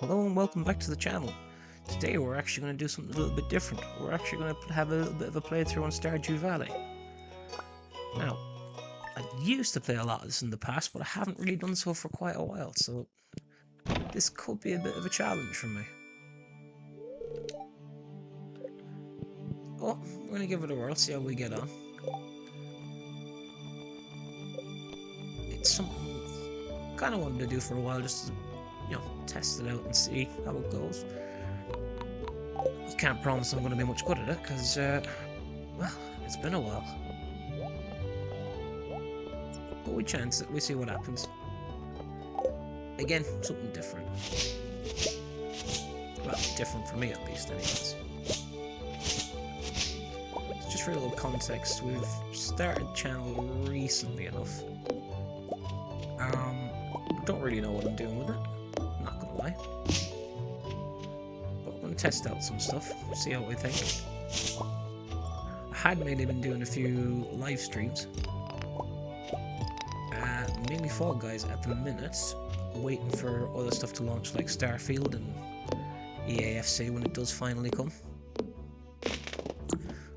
Hello and welcome back to the channel. Today we're actually going to do something a little bit different. We're actually going to have a little bit of a playthrough on Stardew Valley. Now, I used to play a lot of this in the past, but I haven't really done so for quite a while, so this could be a bit of a challenge for me. Well, we're going to give it a whirl, see how we get on. It's something I kind of wanted to do for a while, just to, test it out and see how it goes. I can't promise I'm going to be much good at it, because, well, it's been a while. But we chance it, we see what happens. Again, something different. Well, different for me at least, anyways. Just for a little context, we've started the channel recently enough. Don't really know what I'm doing with it, not gonna lie. But I'm gonna test out some stuff, see how we think. I had mainly been doing a few live streams. Mainly Fall Guys at the minute, waiting for other stuff to launch like Starfield and EAFC when it does finally come.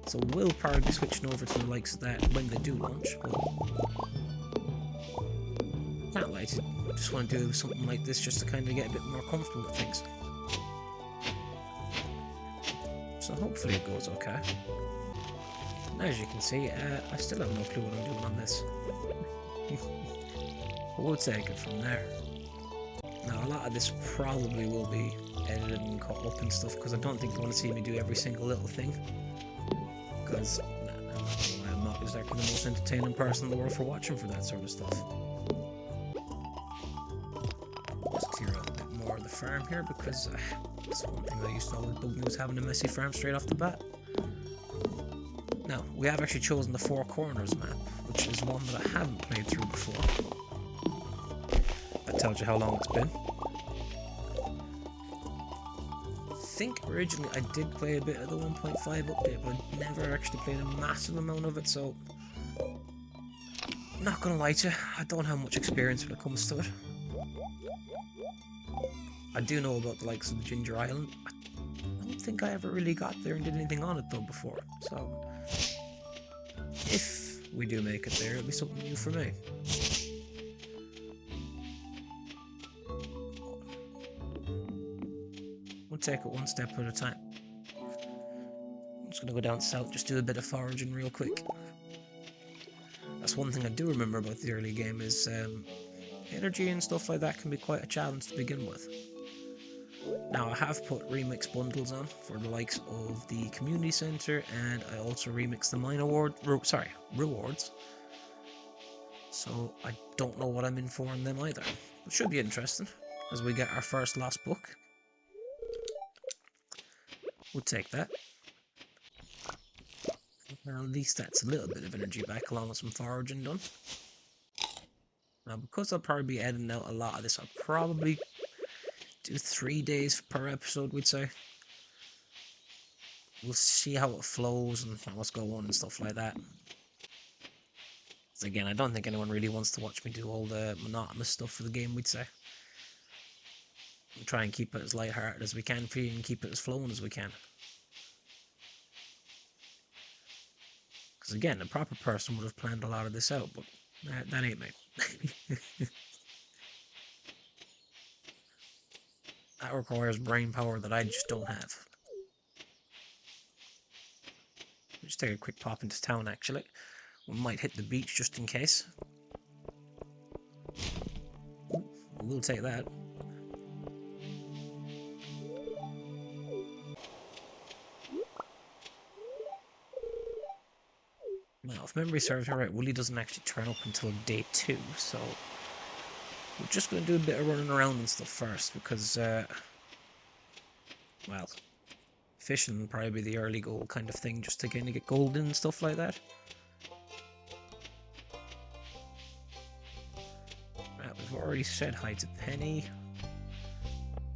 So we'll probably be switching over to the likes of that when they do launch, but can't lie to you, just want to do something like this just to kind of get a bit more comfortable with things. So hopefully it goes okay. As you can see, I still have no clue what I'm doing on this. But we'll take it from there. Now a lot of this probably will be edited and cut up and stuff, because I don't think they want to see me do every single little thing. Because I'm not exactly the most entertaining person in the world for watching for that sort of stuff. Just clear out a bit more of the farm here, because that's one thing that used to always bug me, was having a messy farm straight off the bat. Now, we have actually chosen the Four Corners map, which is one that I haven't played through before. That tells you how long it's been. I think originally I did play a bit of the 1.5 update, but I never actually played a massive amount of it, so I'm not gonna lie to you, I don't have much experience when it comes to it. I do know about the likes of the Ginger Island. I don't think I ever really got there and did anything on it though before, so if we do make it there, it'll be something new for me. We'll take it one step at a time. I'm just gonna go down south, just do a bit of foraging real quick. That's one thing I do remember about the early game is energy and stuff like that can be quite a challenge to begin with. Now I have put remix bundles on for the likes of the community center, and I also remixed the mine rewards. So I don't know what I'm in for on them either. It should be interesting as we get our first lost book. We'll take that. Now at least that's a little bit of energy back along with some foraging done. Now because I'll probably be editing out a lot of this, I'll probably do 3 days per episode, we'd say. We'll see how it flows and what's going on and stuff like that. So again, I don't think anyone really wants to watch me do all the monotonous stuff for the game, we'd say. We'll try and keep it as lighthearted as we can for you and keep it as flowing as we can. Because again, a proper person would have planned a lot of this out, but that ain't me. That requires brain power that I just don't have. We'll just take a quick pop into town, actually. We might hit the beach just in case. We'll take that. Now, if memory serves me right, Willie doesn't actually turn up until day 2, so we're just going to do a bit of running around and stuff first, because, well, fishing will probably be the early goal kind of thing, just to kind of get gold in and stuff like that. Right, we've already said hi to Penny.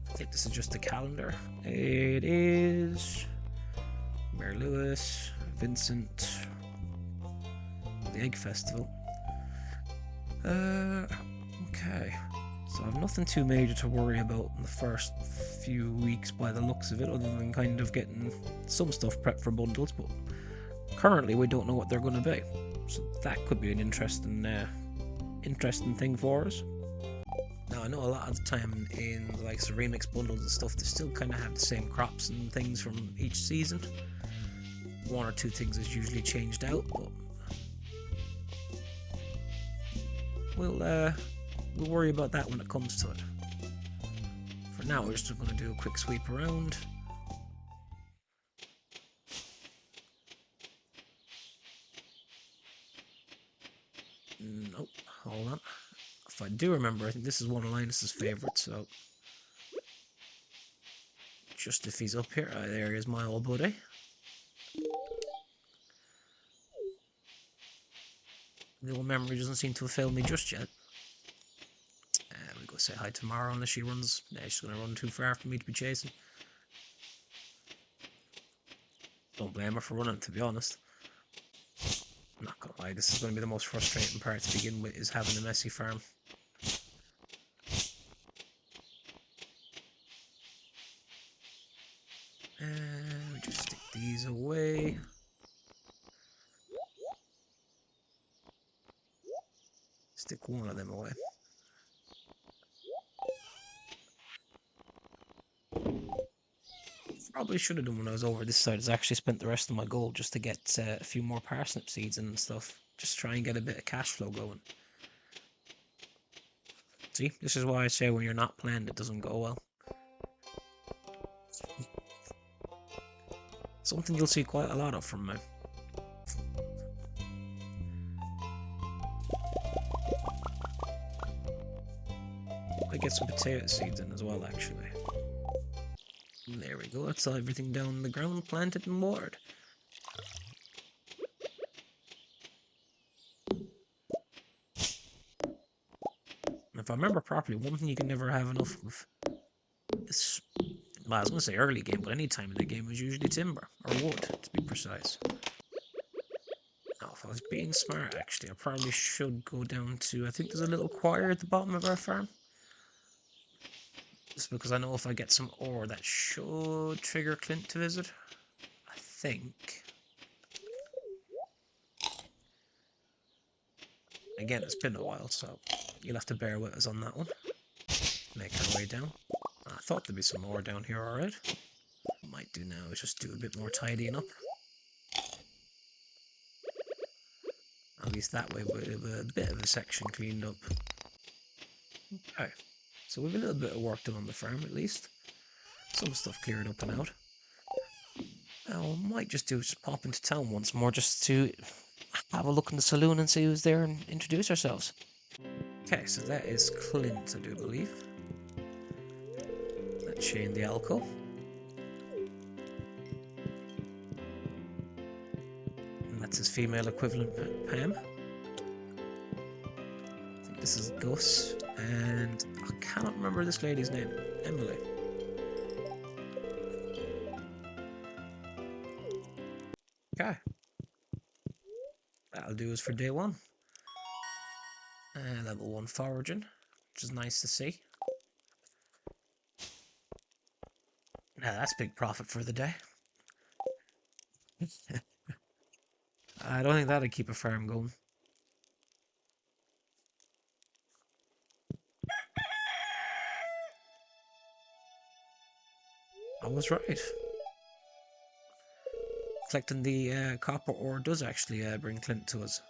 I think this is just the calendar. It is Mayor Lewis, Vincent, the Egg Festival. Okay. So I've nothing too major to worry about in the first few weeks by the looks of it, other than kind of getting some stuff prepped for bundles, but currently we don't know what they're going to be. So that could be an interesting thing for us. Now I know a lot of the time in like the remix bundles and stuff, they still kind of have the same crops and things from each season. One or two things is usually changed out, but we'll worry about that when it comes to it. For now, we're just going to do a quick sweep around. Nope, hold on. If I do remember, I think this is one of Linus's favourites, so just if he's up here, there he is, my old buddy. The old memory doesn't seem to have failed me just yet. We go say hi to Mara unless she runs. Nah, she's going to run too far for me to be chasing. Don't blame her for running, to be honest. I'm not going to lie, this is going to be the most frustrating part to begin with, is having a messy farm. We just stick these away. Stick one of them away. Probably should have done when I was over this side, is actually spent the rest of my gold just to get a few more parsnip seeds and stuff. Just try and get a bit of cash flow going. See, this is why I say when you're not planned, it doesn't go well. Something you'll see quite a lot of from me. I get some potato seeds in as well, actually. And there we go, that's everything down the ground, planted and watered. And if I remember properly, one thing you can never have enough of is, well, I was going to say early game, but any time in the game is usually timber, or wood, to be precise. Now, if I was being smart, actually, I probably should go down to, I think there's a little choir at the bottom of our farm. Just because I know if I get some ore, that should trigger Clint to visit. I think. Again, it's been a while, so you'll have to bear with us on that one. Make our way down. I thought there'd be some ore down here, alright. What I might do now is just do a bit more tidying up. At least that way we'll have a bit of a section cleaned up. Okay. So we have a little bit of work done on the farm, at least. Some stuff cleared up and out. Now, I might just pop into town once more, just to have a look in the saloon and see who's there and introduce ourselves. Okay, so that is Clint, I do believe. That's Shane the Alco. And that's his female equivalent, Pam. I think this is Gus. And I cannot remember this lady's name. Emily. Okay. That'll do us for day one. Level 1 foraging, which is nice to see. Now that's big profit for the day. I don't think that'd keep a farm going. I was right. Collecting the copper ore does actually bring Clint to us.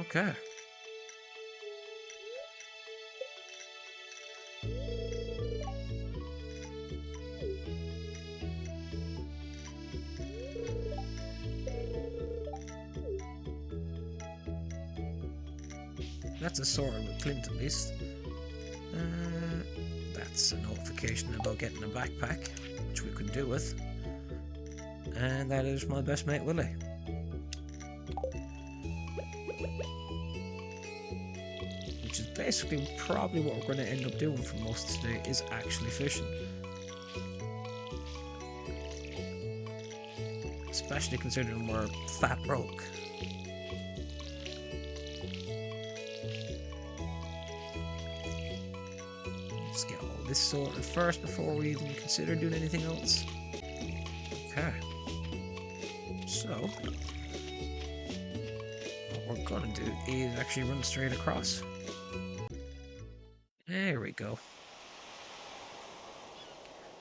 Okay. That's a sorted with Clint at least. That's a notification about getting a backpack, which we could do with. And that is my best mate Willie. Which is basically probably what we're going to end up doing for most of today, is actually fishing. especially considering we're fat broke. Let's get all this sorted first before we even consider doing anything else. Okay. So, what we're gonna do is actually run straight across. There we go.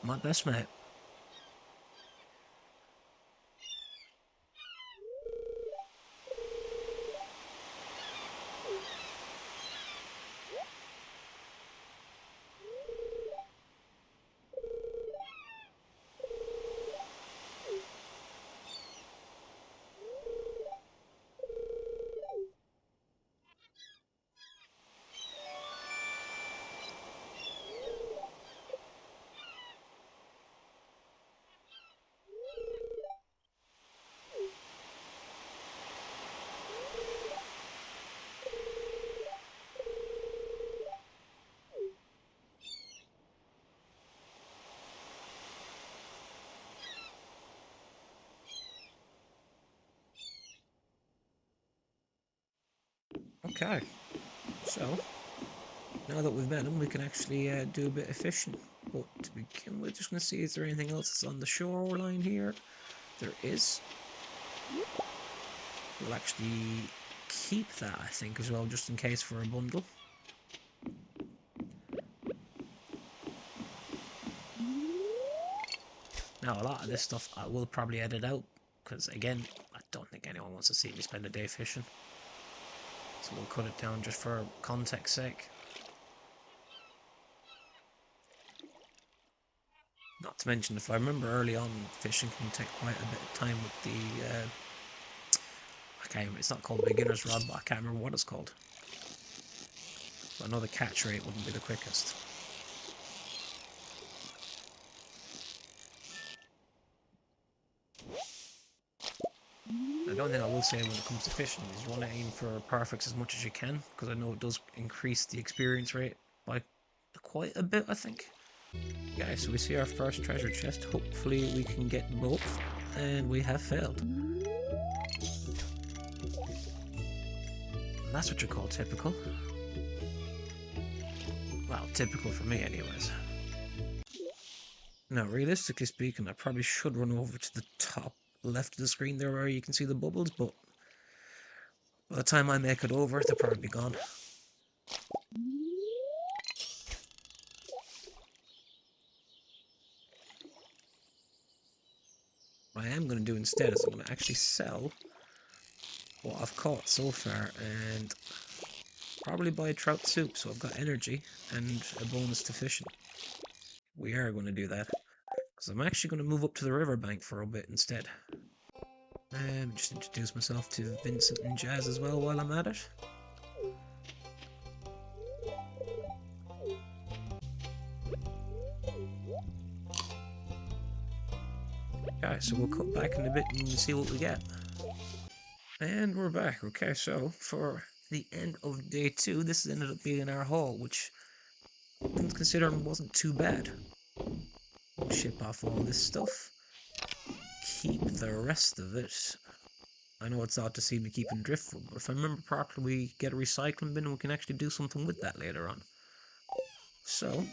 My best mate. Okay. So, now that we've met him, we can actually do a bit of fishing. But to begin with, just going to see is there anything else that's on the shoreline here. There is. We'll actually keep that, I think, as well, just in case for a bundle. Now, a lot of this stuff I will probably edit out, because again, I don't think anyone wants to see me spend a day fishing. So we'll cut it down just for context's sake. Not to mention, if I remember early on, fishing can take quite a bit of time with the, I can't remember, it's not called beginner's rod, but I can't remember what it's called. But I know the catch rate wouldn't be the quickest. The only thing I will say when it comes to fishing is you want to aim for perfects as much as you can, because I know it does increase the experience rate by quite a bit, I think. Okay, so we see our first treasure chest. Hopefully we can get both, and we have failed. And that's what you call typical. Well, typical for me anyways. Now, realistically speaking, I probably should run over to the top left of the screen there where you can see the bubbles, but by the time I make it over, they'll probably be gone. What I am going to do instead is I'm going to actually sell what I've caught so far and probably buy a trout soup so I've got energy and a bonus to fishing. We are going to do that because I'm actually going to move up to the riverbank for a bit instead. Just introduce myself to Vincent and Jazz as well while I'm at it. Okay, so we'll cut back in a bit and see what we get. And we're back. Okay, so for the end of day 2, this ended up being our haul, which things considering wasn't too bad. We'll ship off all this stuff. Keep the rest of it. I know it's odd to see me keeping driftwood, but if I remember properly, we get a recycling bin and we can actually do something with that later on. So,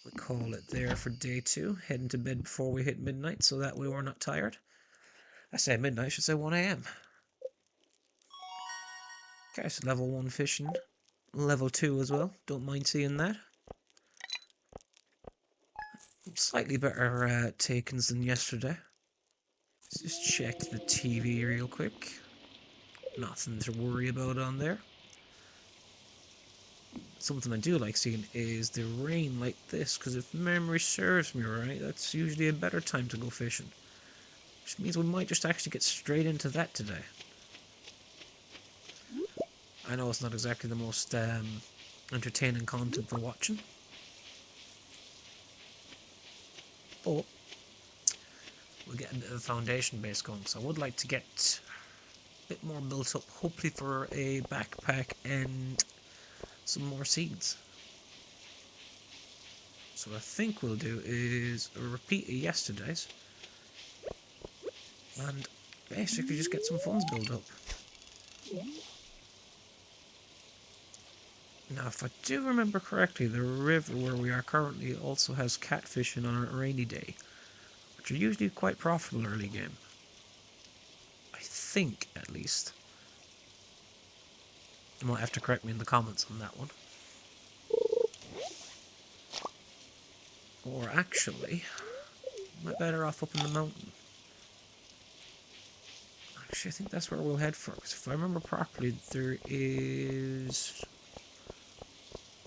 we call it there for day 2, heading to bed before we hit midnight, so that way we're not tired. I say midnight, I should say 1 AM. Okay, so level 1 fishing. Level 2 as well, don't mind seeing that. Slightly better takings than yesterday. Let's just check the TV real quick. Nothing to worry about on there. Something I do like seeing is the rain like this, because if memory serves me right, that's usually a better time to go fishing. Which means we might just actually get straight into that today. I know it's not exactly the most entertaining content for watching, but we'll get a bit of a foundation base going, so I would like to get a bit more built up, hopefully for a backpack and some more seeds. So what I think we'll do is a repeat of yesterday's, and basically just get some funds built up. Now, if I do remember correctly, the river where we are currently also has catfishing on a rainy day, which are usually quite profitable early game. I think, at least. You might have to correct me in the comments on that one. Or actually, am I better off up in the mountain? Actually, I think that's where we'll head for, because if I remember properly, there is...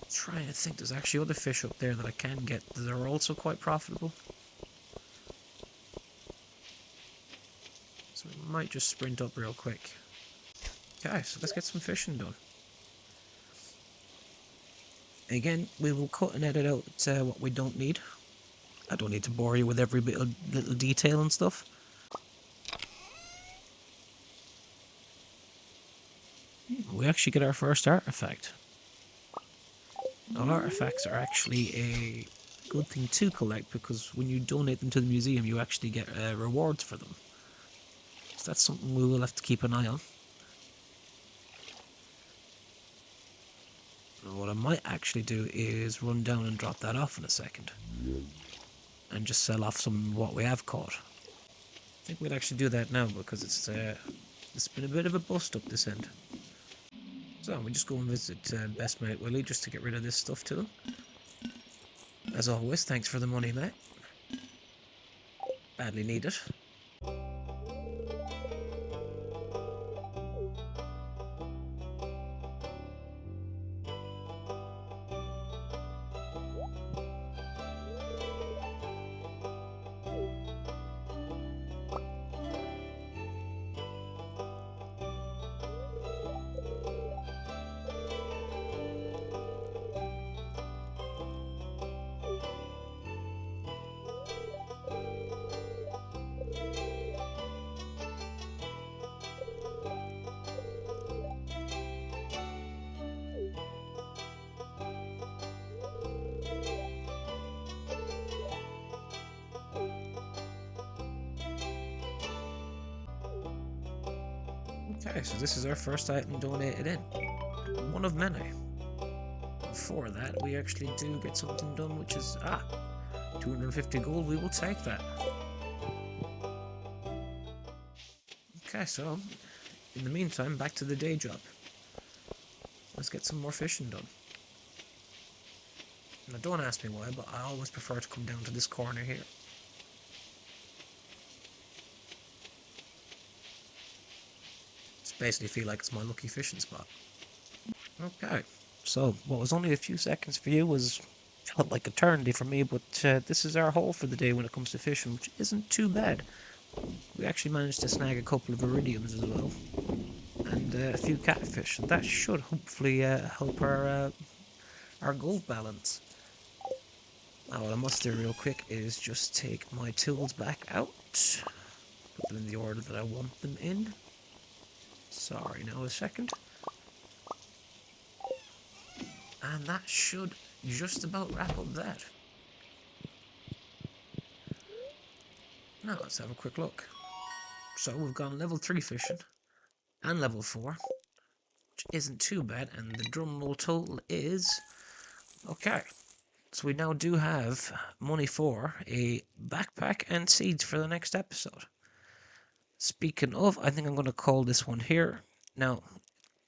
I'm trying to think, there's actually other fish up there that I can get that are also quite profitable. So we might just sprint up real quick. Okay, so let's get some fishing done. Again, we will cut and edit out what we don't need. I don't need to bore you with every little detail and stuff. We actually get our first artifact. Now, artifacts are actually a good thing to collect because when you donate them to the museum, you actually get rewards for them. So that's something we will have to keep an eye on. Now, what I might actually do is run down and drop that off in a second. And just sell off some of what we have caught. I think we'll actually do that now because it's been a bit of a bust up this end. So we just go and visit Best Mate Willie just to get rid of this stuff to him. As always, thanks for the money, mate. Badly needed. Okay, so this is our first item donated in. One of many. Before that, we actually do get something done, which is, 250 gold, we will take that. Okay, so, in the meantime, back to the day job. Let's get some more fishing done. Now, don't ask me why, but I always prefer to come down to this corner here. Just basically feel like it's my lucky fishing spot. Okay, so what was only a few seconds for you felt like eternity for me, but this is our haul for the day when it comes to fishing, which isn't too bad. We actually managed to snag a couple of iridiums as well, and a few catfish, and that should hopefully help our gold balance. Now what I must do real quick is just take my tools back out, put them in the order that I want them in. Sorry, now a second. And that should just about wrap up that. Now let's have a quick look. So we've gone level 3 fishing and level 4, which isn't too bad, and the drum roll total is... Okay, so we now do have money for a backpack and seeds for the next episode. Speaking of, I think I'm going to call this one here. Now,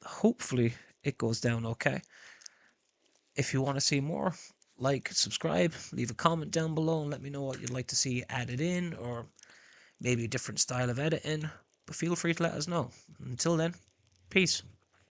hopefully it goes down okay. If you want to see more, like, subscribe, leave a comment down below and let me know what you'd like to see added in, or maybe a different style of editing. But feel free to let us know. Until then, peace.